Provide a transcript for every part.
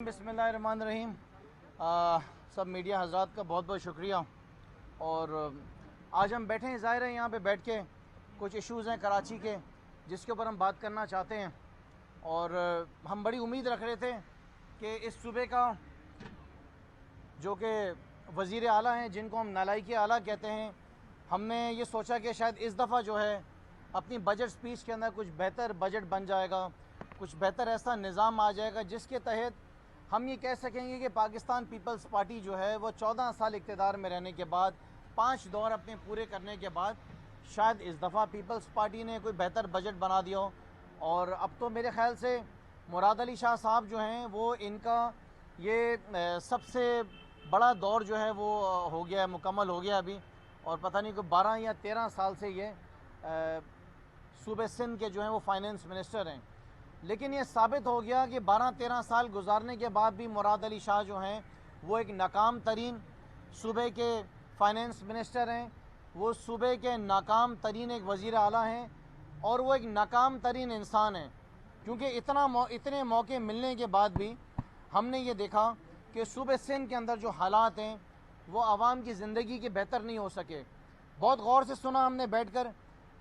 बिस्मिल्लाहिर्रहमानिर्रहीम। सब मीडिया हजरात का बहुत बहुत शुक्रिया। और आज हम बैठे हैं, ज़ाहिर है यहाँ पे बैठ के कुछ इश्यूज़ हैं कराची के जिसके ऊपर हम बात करना चाहते हैं। और हम बड़ी उम्मीद रख रहे थे कि इस सूबे का जो कि वज़ीर आला हैं, जिनको हम नालायकी आला कहते हैं, हमने ये सोचा कि शायद इस दफ़ा जो है अपनी बजट स्पीच के अंदर कुछ बेहतर बजट बन जाएगा, कुछ बेहतर ऐसा निज़ाम आ जाएगा जिसके तहत हम ये कह सकेंगे कि पाकिस्तान पीपल्स पार्टी जो है वो 14 साल इक़्तिदार में रहने के बाद, 5 दौर अपने पूरे करने के बाद शायद इस दफ़ा पीपल्स पार्टी ने कोई बेहतर बजट बना दिया हो। और अब तो मेरे ख़्याल से मुराद अली शाह साहब जो हैं वो इनका ये सबसे बड़ा दौर जो है वो हो गया है, मुकम्मल हो गया अभी। और पता नहीं कोई 12 या 13 साल से ये सूबे सिंध के जो हैं वो फाइनेंस मिनिस्टर हैं। लेकिन ये साबित हो गया कि 12-13 साल गुजारने के बाद भी मुराद अली शाह जो हैं वो एक नाकाम तरीन सूबे के फाइनेंस मिनिस्टर हैं, वो सूबे के नाकाम तरीन एक वज़ीर आला हैं और वो एक नाकाम तरीन इंसान हैं। क्योंकि इतने मौके मिलने के बाद भी हमने ये देखा कि सूबे सिंध के अंदर जो हालात हैं वो आवाम की ज़िंदगी के बेहतर नहीं हो सके। बहुत गौर से सुना हमने बैठ कर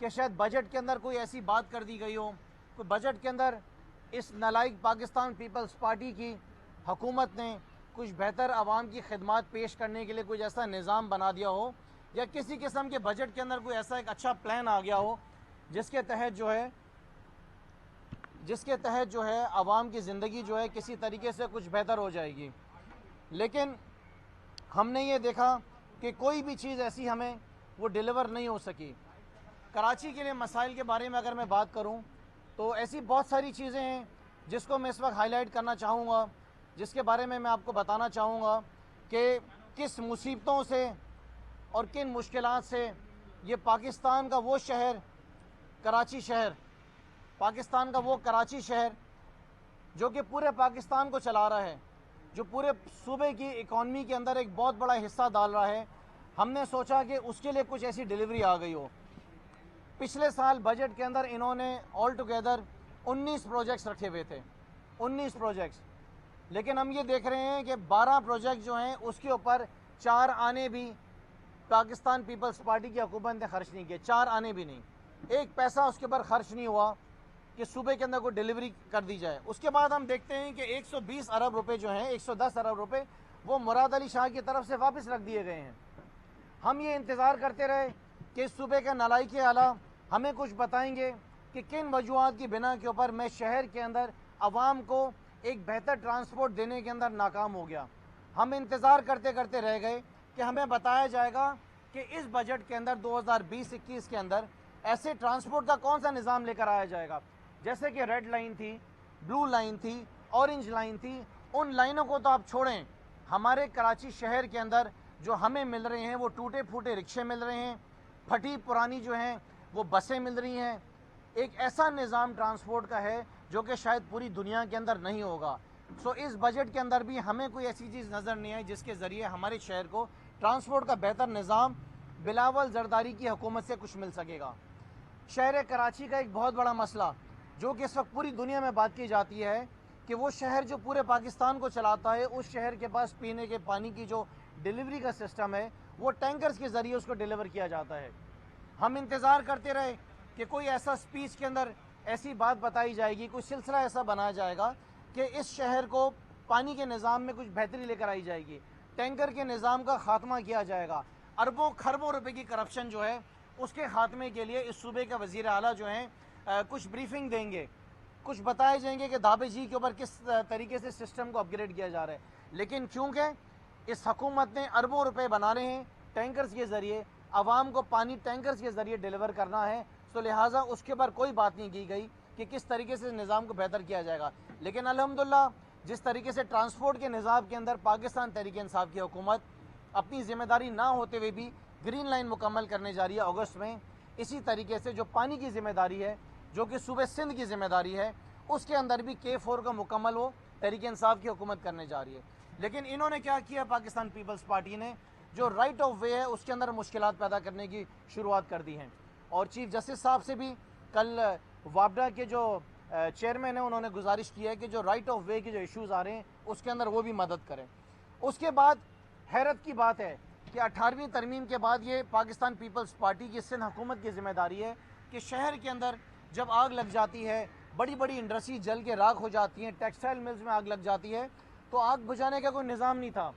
कि शायद बजट के अंदर कोई ऐसी बात कर दी गई हो, कोई बजट के अंदर इस नालायक पाकिस्तान पीपल्स पार्टी की हुकूमत ने कुछ बेहतर आवाम की खिदमत पेश करने के लिए कुछ ऐसा निज़ाम बना दिया हो, या किसी किस्म के बजट के अंदर कोई ऐसा एक अच्छा प्लान आ गया हो जिसके तहत जो है आवाम की ज़िंदगी जो है किसी तरीके से कुछ बेहतर हो जाएगी। लेकिन हमने ये देखा कि कोई भी चीज़ ऐसी हमें वो डिलीवर नहीं हो सकी। कराची के लिए मसाइल के बारे में अगर मैं बात करूं तो ऐसी बहुत सारी चीज़ें हैं जिसको मैं इस वक्त हाईलाइट करना चाहूँगा, जिसके बारे में मैं आपको बताना चाहूँगा कि किस मुसीबतों से और किन मुश्किलात से ये पाकिस्तान का वो शहर पाकिस्तान का वो कराची शहर जो कि पूरे पाकिस्तान को चला रहा है, जो पूरे सूबे की इकॉनमी के अंदर एक बहुत बड़ा हिस्सा डाल रहा है, हमने सोचा कि उसके लिए कुछ ऐसी डिलीवरी आ गई हो। पिछले साल बजट के अंदर इन्होंने ऑल टुगेदर 19 प्रोजेक्ट्स रखे हुए थे, 19 प्रोजेक्ट्स। लेकिन हम ये देख रहे हैं कि 12 प्रोजेक्ट जो हैं उसके ऊपर 4 आने भी पाकिस्तान पीपल्स पार्टी की हुकूमत ने खर्च नहीं किए, 4 आने भी नहीं, एक पैसा उसके ऊपर खर्च नहीं हुआ कि सूबे के अंदर कोई डिलीवरी कर दी जाए। उसके बाद हम देखते हैं कि 120 अरब रुपए जो हैं, 110 अरब रुपए वो मुराद अली शाह की तरफ से वापस रख दिए गए हैं। हम ये इंतज़ार करते रहे कि इस सूबे का नालायकी आला हमें कुछ बताएंगे कि किन वजूहात की बिना के ऊपर मैं शहर के अंदर आवाम को एक बेहतर ट्रांसपोर्ट देने के अंदर नाकाम हो गया। हम इंतज़ार करते करते रह गए कि हमें बताया जाएगा कि इस बजट के अंदर 2020-21 के अंदर ऐसे ट्रांसपोर्ट का कौन सा निज़ाम लेकर आया जाएगा। जैसे कि रेड लाइन थी, ब्लू लाइन थी, ऑरेंज लाइन थी, उन लाइनों को तो आप छोड़ें, हमारे कराची शहर के अंदर जो हमें मिल रहे हैं वो टूटे फूटे रिक्शे मिल रहे हैं, फटी पुरानी जो हैं वो बसें मिल रही हैं। एक ऐसा निज़ाम ट्रांसपोर्ट का है जो कि शायद पूरी दुनिया के अंदर नहीं होगा। सो इस बजट के अंदर भी हमें कोई ऐसी चीज़ नज़र नहीं आई जिसके ज़रिए हमारे शहर को ट्रांसपोर्ट का बेहतर निज़ाम बिलावल जरदारी की हुकूमत से कुछ मिल सकेगा। शहर कराची का एक बहुत बड़ा मसला जो कि इस वक्त पूरी दुनिया में बात की जाती है कि वो शहर जो पूरे पाकिस्तान को चलाता है, उस शहर के पास पीने के पानी की जो डिलीवरी का सिस्टम है वो टैंकर्स के ज़रिए उसको डिलीवर किया जाता है। हम इंतज़ार करते रहे कि कोई ऐसा स्पीच के अंदर ऐसी बात बताई जाएगी, कोई सिलसिला ऐसा बनाया जाएगा कि इस शहर को पानी के निज़ाम में कुछ बेहतरी लेकर आई जाएगी, टैंकर के निज़ाम का ख़ात्मा किया जाएगा, अरबों खरबों रुपए की करप्शन जो है उसके ख़ात्मे के लिए इस सूबे का वज़ीर आला जो हैं कुछ ब्रीफिंग देंगे, कुछ बताए जाएंगे कि दाबे जी के ऊपर किस तरीके से सिस्टम को अपग्रेड किया जा रहा है। लेकिन क्योंकि इस हुकूमत ने अरबों रुपए बनाने हैं टैंकर्स के ज़रिए, आवाम को पानी टैंकर्स के ज़रिए डिलीवर करना है, तो लिहाजा उसके ऊपर कोई बात नहीं की गई कि किस तरीके से निज़ाम को बेहतर किया जाएगा। लेकिन अल्हम्दुलिल्लाह जिस तरीके से ट्रांसपोर्ट के निज़ाम के अंदर पाकिस्तान तहरीक इंसाफ की हुकूमत अपनी ज़िम्मेदारी ना होते हुए भी ग्रीन लाइन मुकम्मल करने जा रही है अगस्त में, इसी तरीके से जो पानी की ज़िम्मेदारी है जो कि सूबे सिंध की ज़िम्मेदारी है उसके अंदर भी K4 का मुकम्मल वो तहरीक इंसाफ की हुकूमत करने जा रही है। लेकिन इन्होंने क्या किया, पाकिस्तान पीपल्स पार्टी ने जो राइट ऑफ वे है उसके अंदर मुश्किलात पैदा करने की शुरुआत कर दी हैं। और चीफ जस्टिस साहब से भी कल वापडा के जो चेयरमैन है उन्होंने गुजारिश की है कि जो राइट ऑफ वे के जो इश्यूज़ आ रहे हैं उसके अंदर वो भी मदद करें। उसके बाद हैरत की बात है कि 18वीं तरमीम के बाद ये पाकिस्तान पीपल्स पार्टी की सिंध हुकूमत की जिम्मेदारी है कि शहर के अंदर जब आग लग जाती है, बड़ी बड़ी इंडस्ट्री जल के राख हो जाती हैं, टेक्सटाइल मिल्स में आग लग जाती है, तो आग बुझाने का कोई निज़ाम नहीं था।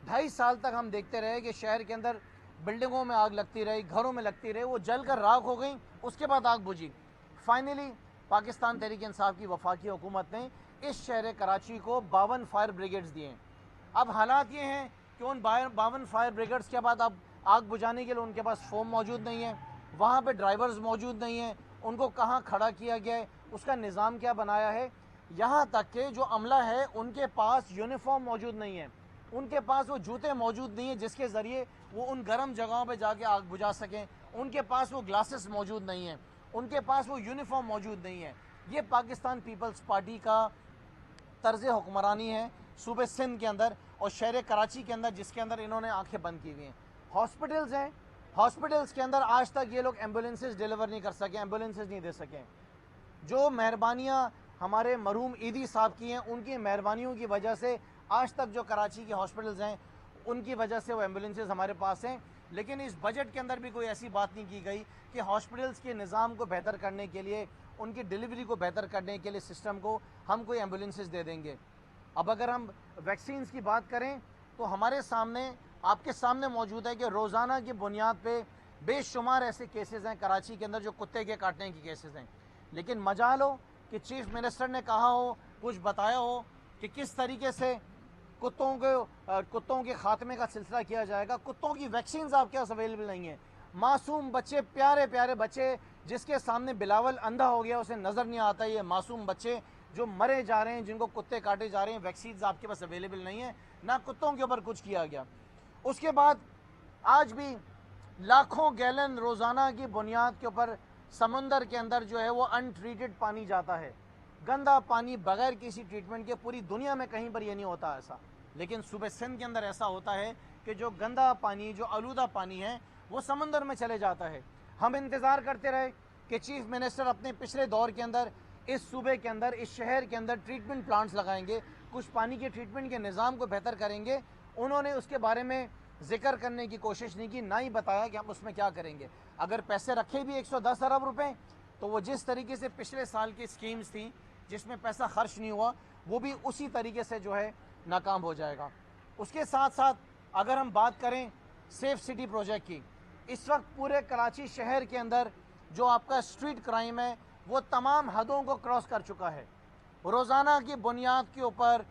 2.5 साल तक हम देखते रहे कि शहर के अंदर बिल्डिंगों में आग लगती रही, घरों में लगती रही, वो जल कर राख हो गई, उसके बाद आग बुझी। फाइनली पाकिस्तान तहरीक इंसाफ की वफाकी हुकूमत ने इस शहर कराची को 52 फायर ब्रिगेड्स दिए हैं। अब हालात ये हैं कि उन 52 फायर ब्रिगेड्स के बाद अब आग बुझाने के लिए उनके पास फोम मौजूद नहीं है, वहाँ पे ड्राइवर्स मौजूद नहीं हैं, उनको कहाँ खड़ा किया गया है, उसका निज़ाम क्या बनाया है। यहाँ तक कि जो अमला है उनके पास यूनिफॉर्म मौजूद नहीं है, उनके पास वो जूते मौजूद नहीं है जिसके ज़रिए वो उन गर्म जगहों पे जाके आग बुझा सकें, उनके पास वो ग्लासेस मौजूद नहीं हैं, उनके पास वो यूनिफॉर्म मौजूद नहीं है। ये पाकिस्तान पीपल्स पार्टी का तर्ज़ हुक्मरानी है सूबे सिंध के अंदर और शहर कराची के अंदर, जिसके अंदर इन्होंने आंखें बंद की हुई हैं। हॉस्पिटल्स हैं, हॉस्पिटल्स के अंदर आज तक ये लोग एम्बुलेंसेस डिलीवर नहीं कर सके, एम्बुलेंसेस नहीं दे सकें। जो मेहरबानियाँ हमारे मरहूम ईदी साहब की हैं, उनकी मेहरबानियों की वजह से आज तक जो कराची के हॉस्पिटल्स हैं उनकी वजह से वो एम्बुलेंसेस हमारे पास हैं। लेकिन इस बजट के अंदर भी कोई ऐसी बात नहीं की गई कि हॉस्पिटल्स के निज़ाम को बेहतर करने के लिए, उनकी डिलीवरी को बेहतर करने के लिए सिस्टम को हम कोई एम्बुलेंसेस दे देंगे। अब अगर हम वैक्सीन्स की बात करें तो हमारे सामने, आपके सामने मौजूद है कि रोज़ाना की बुनियाद पे बेशुमार ऐसे केसेस हैं कराची के अंदर जो कुत्ते के काटने के केसेस हैं। लेकिन मजाल हो कि चीफ मिनिस्टर ने कहा हो, कुछ बताया हो कि किस तरीके से कुत्तों के खात्मे का सिलसिला किया जाएगा। कुत्तों की वैक्सीन्स आपके पास अवेलेबल नहीं है। मासूम बच्चे, प्यारे प्यारे बच्चे जिसके सामने बिलावल अंधा हो गया, उसे नज़र नहीं आता, ये मासूम बच्चे जो मरे जा रहे हैं, जिनको कुत्ते काटे जा रहे हैं, वैक्सीन्स आपके पास अवेलेबल नहीं है, ना कुत्तों के ऊपर कुछ किया गया। उसके बाद आज भी लाखों गैलन रोज़ाना की बुनियाद के ऊपर समंदर के अंदर जो है वो अनट्रीटेड पानी जाता है, गंदा पानी बगैर किसी ट्रीटमेंट के। पूरी दुनिया में कहीं पर ये नहीं होता ऐसा, लेकिन सूबे सिंध के अंदर ऐसा होता है कि जो गंदा पानी, जो आलूदा पानी है, वो समंदर में चले जाता है। हम इंतज़ार करते रहे कि चीफ मिनिस्टर अपने पिछले दौर के अंदर इस सूबे के अंदर, इस शहर के अंदर ट्रीटमेंट प्लांट्स लगाएंगे, कुछ पानी के ट्रीटमेंट के निज़ाम को बेहतर करेंगे। उन्होंने उसके बारे में जिक्र करने की कोशिश नहीं की, ना ही बताया कि हम उसमें क्या करेंगे। अगर पैसे रखे भी 110 अरब रुपए, तो वो जिस तरीके से पिछले साल की स्कीम्स थी जिसमें पैसा खर्च नहीं हुआ, वो भी उसी तरीके से जो है नाकाम हो जाएगा। उसके साथ साथ अगर हम बात करें सेफ सिटी प्रोजेक्ट की, इस वक्त पूरे कराची शहर के अंदर जो आपका स्ट्रीट क्राइम है वो तमाम हदों को क्रॉस कर चुका है। रोज़ाना की बुनियाद के ऊपर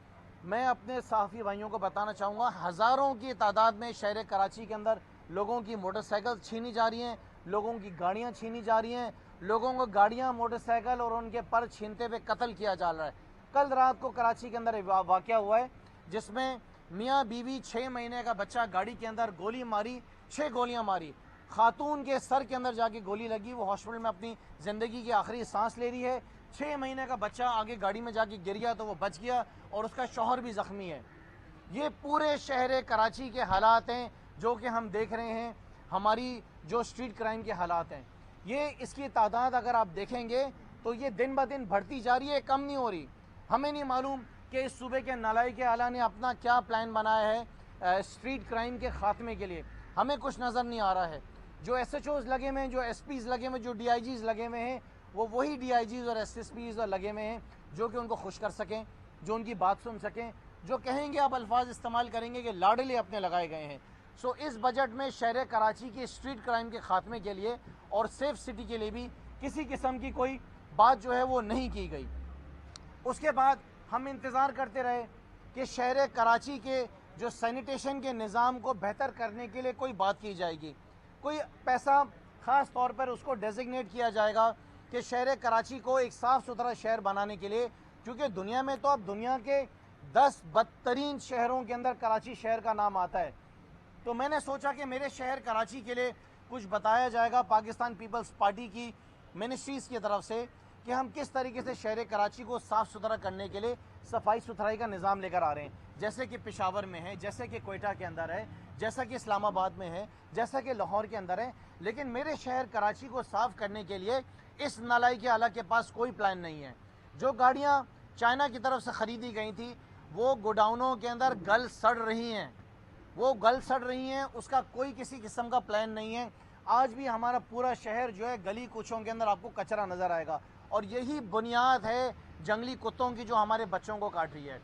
मैं अपने सहाफ़ी भाइयों को बताना चाहूँगा, हज़ारों की तादाद में शहर कराची के अंदर लोगों की मोटरसाइकिल छीनी जा रही हैं, लोगों की गाड़ियाँ छीनी जा रही हैं, लोगों को गाड़ियाँ, मोटरसाइकिल और उनके पर छीनते हुए कत्ल किया जा रहा है। कल रात को कराची के अंदर वाक़या हुआ है जिसमें मियाँ बीवी 6 महीने का बच्चा गाड़ी के अंदर गोली मारी, 6 गोलियाँ मारी, खातून के सर के अंदर जाके गोली लगी, वो हॉस्पिटल में अपनी ज़िंदगी की आखिरी सांस ले रही है। 6 महीने का बच्चा आगे गाड़ी में जाके गिर गया तो वो बच गया और उसका शौहर भी ज़ख्मी है। ये पूरे शहर कराची के हालात हैं जो कि हम देख रहे हैं, हमारी जो स्ट्रीट क्राइम के हालात हैं। ये इसकी तादाद अगर आप देखेंगे तो ये दिन ब दिन बढ़ती जा रही है, कम नहीं हो रही। हमें नहीं मालूम कि इस सूबे के नालायक आला ने अपना क्या प्लान बनाया है स्ट्रीट क्राइम के ख़ात्मे के लिए, हमें कुछ नज़र नहीं आ रहा है। जो SHOs लगे हुए हैं, जो SPs लगे हुए हैं, जो DIGs लगे हुए हैं, वो वही DIGs और SSPs और लगे हुए हैं जो कि उनको खुश कर सकें, जो उनकी बात सुन सकें, जो कहेंगे, आप अल्फाज इस्तेमाल करेंगे कि लाडले अपने लगाए गए हैं। सो इस बजट में शहर कराची की स्ट्रीट क्राइम के ख़ात्मे के लिए और सेफ सिटी के लिए भी किसी किस्म की कोई बात जो है वो नहीं की गई। उसके बाद हम इंतज़ार करते रहे कि शहर कराची के जो सैनिटेशन के निज़ाम को बेहतर करने के लिए कोई बात की जाएगी, कोई पैसा ख़ास तौर पर उसको डेजिग्नेट किया जाएगा कि शहर कराची को एक साफ़ सुथरा शहर बनाने के लिए, क्योंकि दुनिया में तो अब दुनिया के 10 बदतरीन शहरों के अंदर कराची शहर का नाम आता है। तो मैंने सोचा कि मेरे शहर कराची के लिए कुछ बताया जाएगा पाकिस्तान पीपल्स पार्टी की मिनिस्ट्रीज़ की तरफ से कि हम किस तरीके से शहर कराची को साफ़ सुथरा करने के लिए सफाई सुथराई का निज़ाम लेकर आ रहे हैं, जैसे कि पेशावर में है, जैसे कि कोयटा के अंदर है, जैसा कि इस्लामाबाद में है, जैसा कि लाहौर के अंदर है। लेकिन मेरे शहर कराची को साफ़ करने के लिए इस नालायक आला के पास कोई प्लान नहीं है। जो गाड़ियाँ चाइना की तरफ से ख़रीदी गई थी वो गोडाउनों के अंदर गल सड़ रही हैं, वो गल सड़ रही हैं, उसका कोई किसी किस्म का प्लान नहीं है। आज भी हमारा पूरा शहर जो है गली कूचों के अंदर आपको कचरा नज़र आएगा, और यही बुनियाद है जंगली कुत्तों की जो हमारे बच्चों को काट रही है।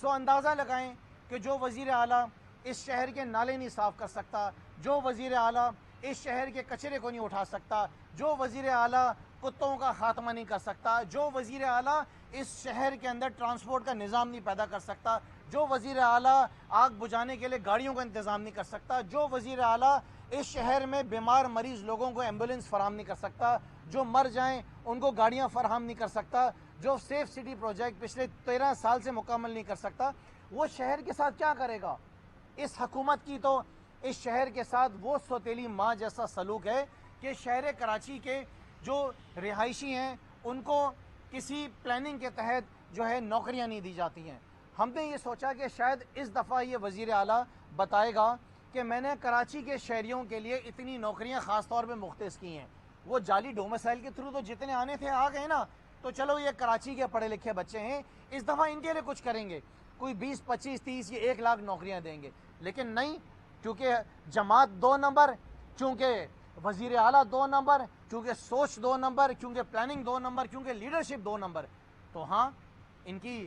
सो अंदाज़ा लगाएं कि जो वज़ीर आला इस शहर के नाले नहीं साफ़ कर सकता, जो वज़ीर आला इस शहर के कचरे को नहीं उठा सकता, जो वज़ीर आला कुत्तों का खात्मा नहीं कर सकता, जो वज़ीर आला इस शहर के अंदर ट्रांसपोर्ट का निज़ाम नहीं पैदा कर सकता, जो वज़ीर आला आग बुझाने के लिए गाड़ियों का इंतज़ाम नहीं कर सकता, जो वज़ीर आला इस शहर में बीमार मरीज़ लोगों को एम्बुलेंस फराहम नहीं कर सकता, जो मर जाएं उनको गाड़ियां फराहम नहीं कर सकता, जो सेफ सिटी प्रोजेक्ट पिछले 13 साल से मुकम्मल नहीं कर सकता, वो शहर के साथ क्या करेगा? इस हुकूमत की तो इस शहर के साथ वो सौतेली माँ जैसा सलूक है कि शहर कराची के जो रिहायशी हैं उनको किसी प्लानिंग के तहत जो है नौकरियां नहीं दी जाती हैं। हमने ये सोचा कि शायद इस दफ़ा ये वज़ीर आला बताएगा कि मैंने कराची के शहरियों के लिए इतनी नौकरियां ख़ास तौर पे मुख्तस की हैं। वो जाली डोमिसाइल के थ्रू तो जितने आने थे आ गए ना, तो चलो ये कराची के पढ़े लिखे बच्चे हैं, इस दफ़ा इनके लिए कुछ करेंगे, कोई 20, 25, 30 या 1 लाख नौकरियां देंगे। लेकिन नहीं, क्योंकि जमात 2 नंबर, चूँकि वज़ीर आला 2 नंबर, क्योंकि सोच 2 नंबर, क्योंकि प्लानिंग 2 नंबर, क्योंकि लीडरशिप 2 नंबर, तो हाँ इनकी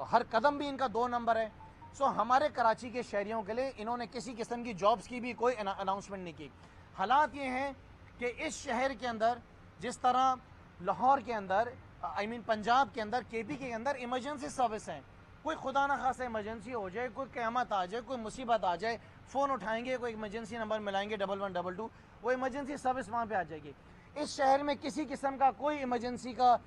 हर कदम भी इनका 2 नंबर है। सो हमारे कराची के शहरियों के लिए इन्होंने किसी किस्म की जॉब्स की भी कोई अनाउंसमेंट नहीं की। हालात ये हैं कि इस शहर के अंदर जिस तरह लाहौर के अंदर पंजाब के अंदर KP के अंदर इमरजेंसी सर्विस हैं, कोई खुदा ना खासा इमरजेंसी हो जाए, कोई क़यामत आ जाए, कोई मुसीबत आ जाए, फ़ोन उठाएंगे, कोई इमरजेंसी नंबर मिलाएंगे 1122, वो इमरजेंसी सर्विस वहाँ पे आ जाएगी। इस शहर में किसी किस्म का कोई इमरजेंसी का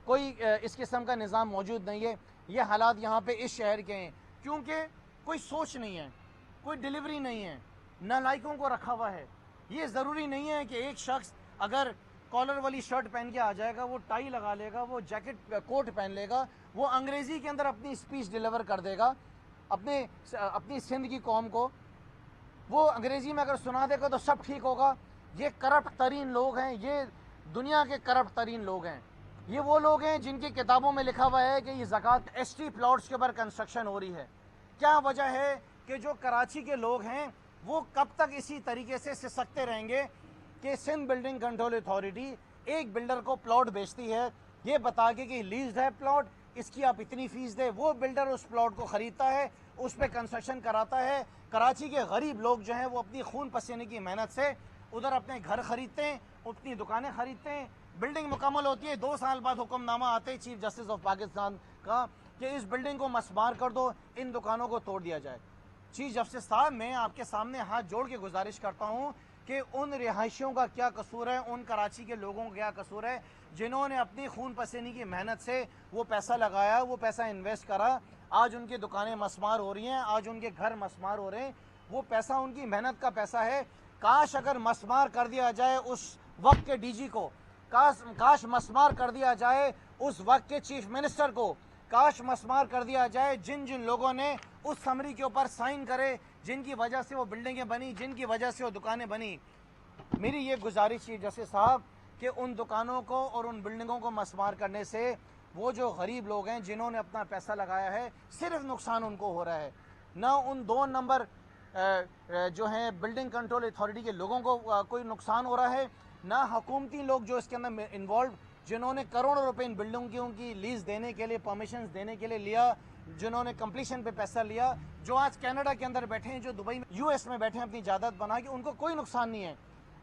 कोई इस किस्म का निज़ाम मौजूद नहीं है। ये हालात यहाँ पे इस शहर के हैं क्योंकि कोई सोच नहीं है, कोई डिलीवरी नहीं है, नालायकों को रखा हुआ है। ये ज़रूरी नहीं है कि एक शख्स अगर कॉलर वाली शर्ट पहन के आ जाएगा, वो टाई लगा लेगा, वो जैकेट कोट पहन लेगा, वो अंग्रेज़ी के अंदर अपनी स्पीच डिलीवर कर देगा अपनी सिंध की कौम को, वो अंग्रेज़ी में अगर सुना देगा तो सब ठीक होगा। ये करप्ट तरीन लोग हैं, ये दुनिया के करप्ट तरीन लोग हैं। ये वो लोग हैं जिनकी किताबों में लिखा हुआ है कि ये ज़कात ST प्लॉट्स के ऊपर कंस्ट्रक्शन हो रही है। क्या वजह है कि जो कराची के लोग हैं वो कब तक इसी तरीके से सिसकते रहेंगे कि सिंध बिल्डिंग कंट्रोल अथॉरिटी एक बिल्डर को प्लॉट बेचती है, ये बता के कि लीज है प्लॉट, इसकी आप इतनी फीस दे, वो बिल्डर उस प्लॉट को ख़रीदता है, उस पर कंस्ट्रक्शन कराता है। कराची के गरीब लोग जो हैं वो अपनी खून पसीने की मेहनत से उधर अपने घर ख़रीदते हैं, अपनी दुकानें ख़रीदते हैं। बिल्डिंग मुकम्मल होती है, 2 साल बाद हुक्मनामा आते ही चीफ जस्टिस ऑफ पाकिस्तान का कि इस बिल्डिंग को मसमार कर दो, इन दुकानों को तोड़ दिया जाए। चीफ जस्टिस साहब, मैं आपके सामने हाथ जोड़ के गुजारिश करता हूँ कि उन रिहायशियों का क्या कसूर है, उन कराची के लोगों का क्या कसूर है जिन्होंने अपनी खून पसीने की मेहनत से वो पैसा लगाया, वो पैसा इन्वेस्ट करा, आज उनकी दुकानें मसमार हो रही हैं, आज उनके घर मसमार हो रहे हैं। वो पैसा उनकी मेहनत का पैसा है। काश अगर मसमार कर दिया जाए उस वक्त के DG को, काश मसमार कर दिया जाए उस वक्त के चीफ मिनिस्टर को, काश मसमार कर दिया जाए जिन जिन लोगों ने उस समरी के ऊपर साइन करे, जिनकी वजह से वो बिल्डिंगें बनी, जिनकी वजह से वो दुकानें बनी। मेरी ये गुजारिश है जैसे साहब कि उन दुकानों को और उन बिल्डिंगों को मसमार करने से वो जो गरीब लोग हैं जिन्होंने अपना पैसा लगाया है, सिर्फ नुकसान उनको हो रहा है, ना उन 2 नंबर जो हैं बिल्डिंग कंट्रोल अथॉरिटी के लोगों को कोई नुकसान हो रहा है, ना हुकूमती लोग जो इसके अंदर इन्वॉल्व, जिन्होंने करोड़ों रुपए इन बिल्डिंगों की लीज देने के लिए, परमिशंस देने के लिए लिया, जिन्होंने कंप्लीशन पे पैसा लिया, जो आज कनाडा के अंदर बैठे हैं, जो दुबई में, US में बैठे हैं अपनी जायदाद बना के, उनको कोई नुकसान नहीं है।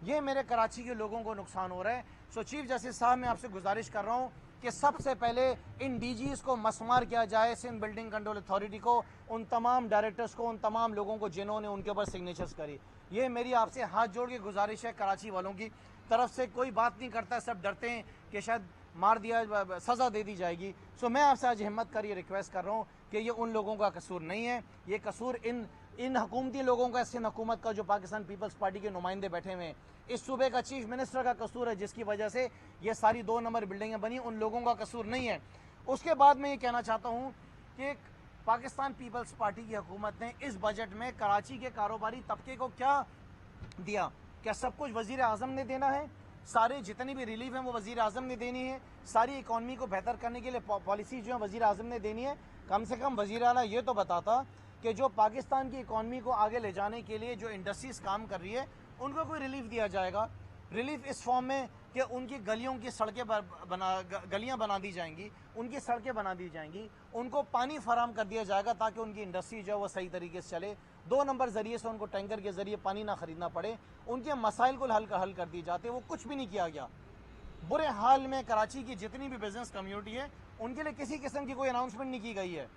ये मेरे कराची के लोगों को नुकसान हो रहा है। सो चीफ जस्टिस साहब, मैं आपसे गुजारिश कर रहा हूँ कि सबसे पहले इन DGs को मसमार किया जाए, सिंध बिल्डिंग कंट्रोल अथॉरिटी को, उन तमाम डायरेक्टर्स को, उन तमाम लोगों को जिन्होंने उनके ऊपर सिग्नेचर्स करी। ये मेरी आपसे हाथ जोड़ के गुजारिश है। कराची वालों की तरफ से कोई बात नहीं करता, सब डरते हैं कि शायद मार दिया, सज़ा दे दी जाएगी। सो मैं आपसे आज हिम्मत कर ये रिक्वेस्ट कर रहा हूँ कि ये उन लोगों का कसूर नहीं है, ये कसूर इन हुकूमती लोगों का, सिंध हुकूमत का, जो पाकिस्तान पीपल्स पार्टी के नुमाइंदे बैठे हुए हैं, इस सूबे का चीफ मिनिस्टर का कसूर है, जिसकी वजह से ये सारी 2 नंबर बिल्डिंगें बनी। उन लोगों का कसूर नहीं है। उसके बाद मैं ये कहना चाहता हूँ कि पाकिस्तान पीपल्स पार्टी की हुकूमत ने इस बजट में कराची के कारोबारी तबके को क्या दिया? क्या सब कुछ वज़ीर आज़म ने देना है? सारे जितनी भी रिलीफ हैं वो वज़ीर आज़म ने देनी है? सारी इकॉनमी को बेहतर करने के लिए पॉलिसी जो है वज़ीर आज़म ने देनी है? कम से कम वज़ीर आला ये तो बताता कि जो पाकिस्तान की इकॉनमी को आगे ले जाने के लिए जो इंडस्ट्रीज काम कर रही है उनको कोई रिलीफ दिया जाएगा। रिलीफ इस फॉर्म में कि उनकी गलियों की सड़कें गलियां बना दी जाएंगी, उनकी सड़कें बना दी जाएंगी, उनको पानी फराम कर दिया जाएगा ताकि उनकी इंडस्ट्री जो है वो सही तरीके से चले। 2 नंबर ज़रिए से उनको टैंकर के ज़रिए पानी ना ख़रीदना पड़े, उनके मसाइल को हल कर दिए जाते। वो कुछ भी नहीं किया गया। बुरे हाल में कराची की जितनी भी बिज़नेस कम्युनिटी है उनके लिए किसी किस्म की कोई अनाउंसमेंट नहीं की गई है।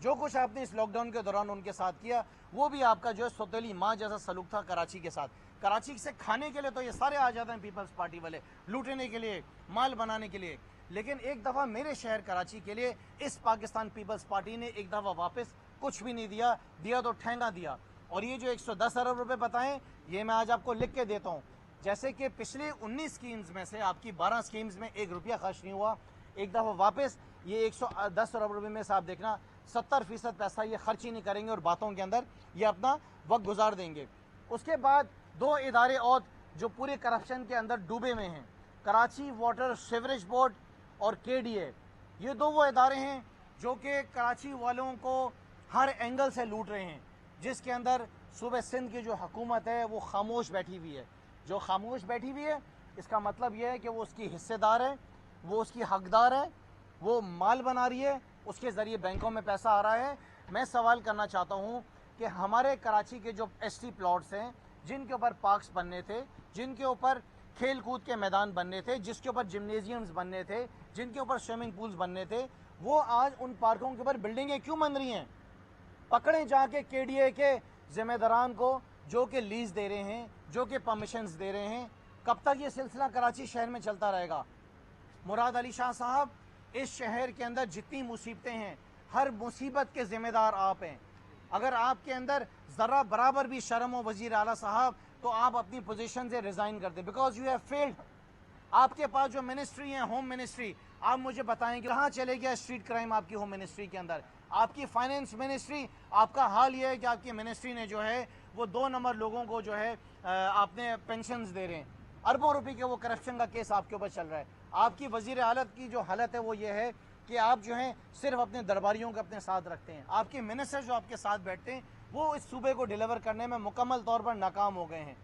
जो कुछ आपने इस लॉकडाउन के दौरान उनके साथ किया वो भी आपका जो है सौतेली माँ जैसा सलूक था कराची के साथ। कराची से खाने के लिए तो ये सारे आ जाते हैं पीपल्स पार्टी वाले, लूटने के लिए, माल बनाने के लिए, लेकिन एक दफ़ा मेरे शहर कराची के लिए इस पाकिस्तान पीपल्स पार्टी ने एक दफ़ा वापस कुछ भी नहीं दिया। दिया तो ठेंगा दिया। और ये जो 110 अरब रुपये बताएं ये मैं आज आपको लिख के देता हूँ। जैसे कि पिछले 19 स्कीम्स में से आपकी 12 स्कीम्स में 1 रुपया खर्च नहीं हुआ। एक दफ़ा वापस ये 110 अरब रुपये में से आप देखना 70% पैसा ये खर्च ही नहीं करेंगे और बातों के अंदर ये अपना वक्त गुजार देंगे। उसके बाद 2 इदारे और जो पूरे करप्शन के अंदर डूबे हुए हैं, कराची वाटर सीवरेज बोर्ड और KDA, ये 2 वो इदारे हैं जो कि कराची वालों को हर एंगल से लूट रहे हैं, जिसके अंदर सूबे सिंध की जो हुकूमत है वो खामोश बैठी हुई है। जो खामोश बैठी हुई है इसका मतलब ये है कि वो उसकी हिस्सेदार है, वो उसकी हकदार है, वो माल बना रही है, उसके ज़रिए बैंकों में पैसा आ रहा है। मैं सवाल करना चाहता हूँ कि हमारे कराची के जो ST प्लॉट्स हैं जिनके ऊपर पार्क्स बनने थे, जिनके ऊपर खेल कूद के मैदान बनने थे, जिसके ऊपर जिम्नेजियम्स बनने थे, जिनके ऊपर स्विमिंग पूल्स बनने थे, वो आज उन पार्कों के ऊपर बिल्डिंगें क्यों बन रही हैं? पकड़ें जाके KDA के ज़िम्मेदारान को जो कि लीज़ दे रहे हैं, जो कि परमिशंस दे रहे हैं। कब तक ये सिलसिला कराची शहर में चलता रहेगा? मुराद अली शाह साहब, इस शहर के अंदर जितनी मुसीबतें हैं हर मुसीबत के ज़िम्मेदार आप हैं। अगर आपके अंदर ज़रा बराबर भी शर्म हो वज़ीर आला साहब तो आप अपनी पोजीशन से रिज़ाइन कर दें, बिकॉज यू हैव फेल्ड। आपके पास जो मिनिस्ट्री है, होम मिनिस्ट्री, आप मुझे बताएं कि कहाँ चले गया स्ट्रीट क्राइम आपकी होम मिनिस्ट्री के अंदर? आपकी फाइनेंस मिनिस्ट्री, आपका हाल ये है कि आपकी मिनिस्ट्री ने जो है वो 2 नंबर लोगों को जो है आपने पेंशन्स दे रहे हैं, अरबों रुपए के वो करप्शन का केस आपके ऊपर चल रहा है। आपकी वज़ीर हालत की जो हालत है वो ये है कि आप जो हैं सिर्फ अपने दरबारियों को अपने साथ रखते हैं। आपके मिनिस्टर जो आपके साथ बैठते हैं वो इस सूबे को डिलीवर करने में मुकम्मल तौर पर नाकाम हो गए हैं।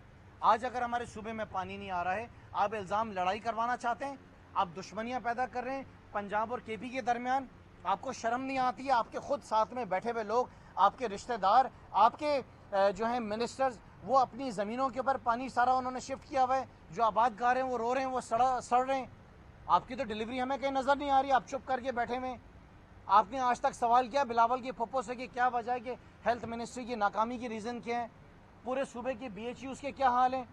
आज अगर हमारे सूबे में पानी नहीं आ रहा है, आप इल्ज़ाम लड़ाई करवाना चाहते हैं, आप दुश्मनियाँ पैदा कर रहे हैं पंजाब और KP के दरमियान। आपको शर्म नहीं आती है? आपके खुद साथ में बैठे हुए लोग, आपके रिश्तेदार, आपके जो हैं मिनिस्टर्स, वो अपनी ज़मीनों के ऊपर पानी सारा उन्होंने शिफ्ट किया हुआ है। जो आबादगार हैं वो रो रहे हैं, वो सड़ रहे हैं। आपकी तो डिलीवरी हमें कहीं नज़र नहीं आ रही, आप चुप करके बैठे हुए। आपने आज तक सवाल किया बिलावल की फप्पो से कि क्या वजह है कि हेल्थ मिनिस्ट्री की नाकामी की रीज़न क्या है? पूरे सूबे के BHUs के क्या हाल हैं?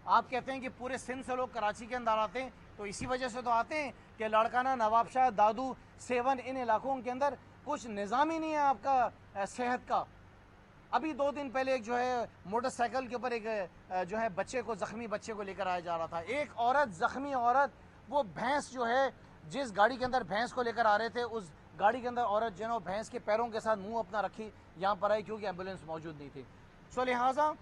आप कहते हैं कि पूरे सिंध से लोग कराची के अंदर आते हैं, तो इसी वजह से तो आते हैं कि लड़काना, नवाबशाह, दादू, सेवन, इन इलाकों के अंदर कुछ निज़ाम ही नहीं है आपका सेहत का। अभी 2 दिन पहले एक जो है मोटरसाइकिल के ऊपर एक जो है बच्चे को, ज़ख्मी बच्चे को लेकर आया जा रहा था। एक औरत, ज़ख्मी औरत, वो भैंस जो है, जिस गाड़ी के अंदर भैंस को लेकर आ रहे थे, उस गाड़ी के अंदर औरत जो है भैंस के पैरों के साथ मुंह अपना रखी यहाँ पर आई क्योंकि एम्बुलेंस मौजूद नहीं थी। सो लिहाजा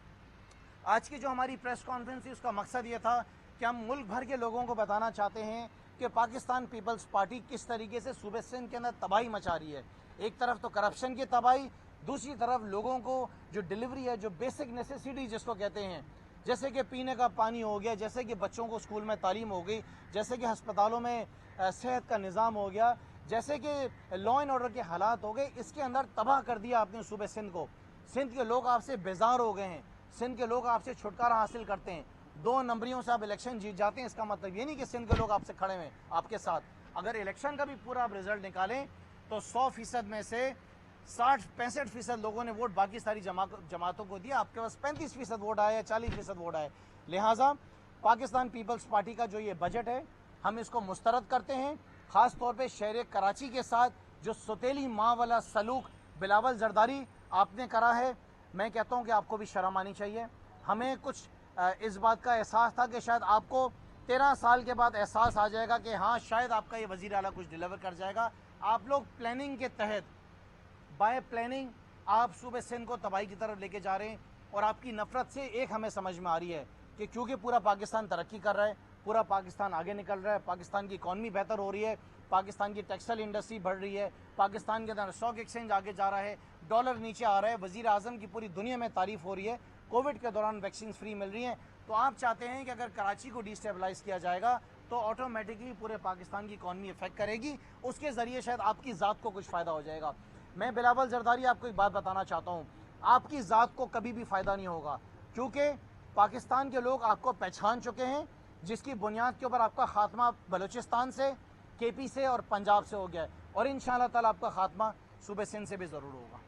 आज की जो हमारी प्रेस कॉन्फ्रेंस थी उसका मकसद ये था कि हम मुल्क भर के लोगों को बताना चाहते हैं कि पाकिस्तान पीपल्स पार्टी किस तरीके से सूबे सिंध के अंदर तबाही मचा रही है। एक तरफ तो करप्शन की तबाही, दूसरी तरफ लोगों को जो डिलीवरी है, जो बेसिक नेसेसिटी जिसको कहते हैं, जैसे कि पीने का पानी हो गया, जैसे कि बच्चों को स्कूल में तालीम हो गई, जैसे कि हस्पतालों में सेहत का निज़ाम हो गया, जैसे कि लॉ एंड ऑर्डर के हालात हो गए, इसके अंदर तबाह कर दिया आपने सूबे सिंध को। सिंध के लोग आपसे बेजार हो गए हैं, सिंध के लोग आपसे छुटकारा हासिल करते हैं। 2 नंबरियों से आप इलेक्शन जीत जाते हैं, इसका मतलब ये नहीं कि सिंध के लोग आपसे खड़े हुए आपके साथ। अगर इलेक्शन का भी पूरा आप रिजल्ट निकालें तो 100% में से 60-65% लोगों ने वोट बाकी सारी जमातों को दिया, आपके पास 35% वोट आया, 40% वोट आए। लिहाजा पाकिस्तान पीपल्स पार्टी का जो ये बजट है हम इसको मुस्तरद करते हैं, ख़ास तौर पे शहर कराची के साथ जो सौतेली माँ वाला सलूक बिलावल जरदारी आपने करा है। मैं कहता हूँ कि आपको भी शर्म आनी चाहिए। हमें कुछ इस बात का एहसास था कि शायद आपको 13 साल के बाद एहसास आ जाएगा कि हाँ शायद आपका ये वज़ीर आला कुछ डिलीवर कर जाएगा। आप लोग प्लानिंग के तहत, बाय प्लानिंग आप सूबे सिंध को तबाही की तरफ लेके जा रहे हैं। और आपकी नफ़रत से एक हमें समझ में आ रही है कि क्योंकि पूरा पाकिस्तान तरक्की कर रहा है, पूरा पाकिस्तान आगे निकल रहा है, पाकिस्तान की इकॉनमी बेहतर हो रही है, पाकिस्तान की टेक्सटाइल इंडस्ट्री बढ़ रही है, पाकिस्तान के अंदर स्टॉक एक्सचेंज आगे जा रहा है, डॉलर नीचे आ रहा है, वज़ीर आज़म की पूरी दुनिया में तारीफ़ हो रही है, कोविड के दौरान वैक्सीन फ्री मिल रही हैं। तो आप चाहते हैं कि अगर कराची को डिस्टेबलाइज़ किया जाएगा तो ऑटोमेटिकली पूरे पाकिस्तान की इकॉनमी इफेक्ट करेगी, उसके ज़रिए शायद आपकी ज़ात को कुछ फ़ायदा हो जाएगा। मैं बिलावल जरदारी आपको एक बात बताना चाहता हूँ, आपकी ज़ात को कभी भी फ़ायदा नहीं होगा, क्योंकि पाकिस्तान के लोग आपको पहचान चुके हैं, जिसकी बुनियाद के ऊपर आपका खात्मा बलूचिस्तान से, KP से और पंजाब से हो गया है, और इंशाअल्लाह ताला आपका खात्मा सूबे सिंध से भी ज़रूर होगा।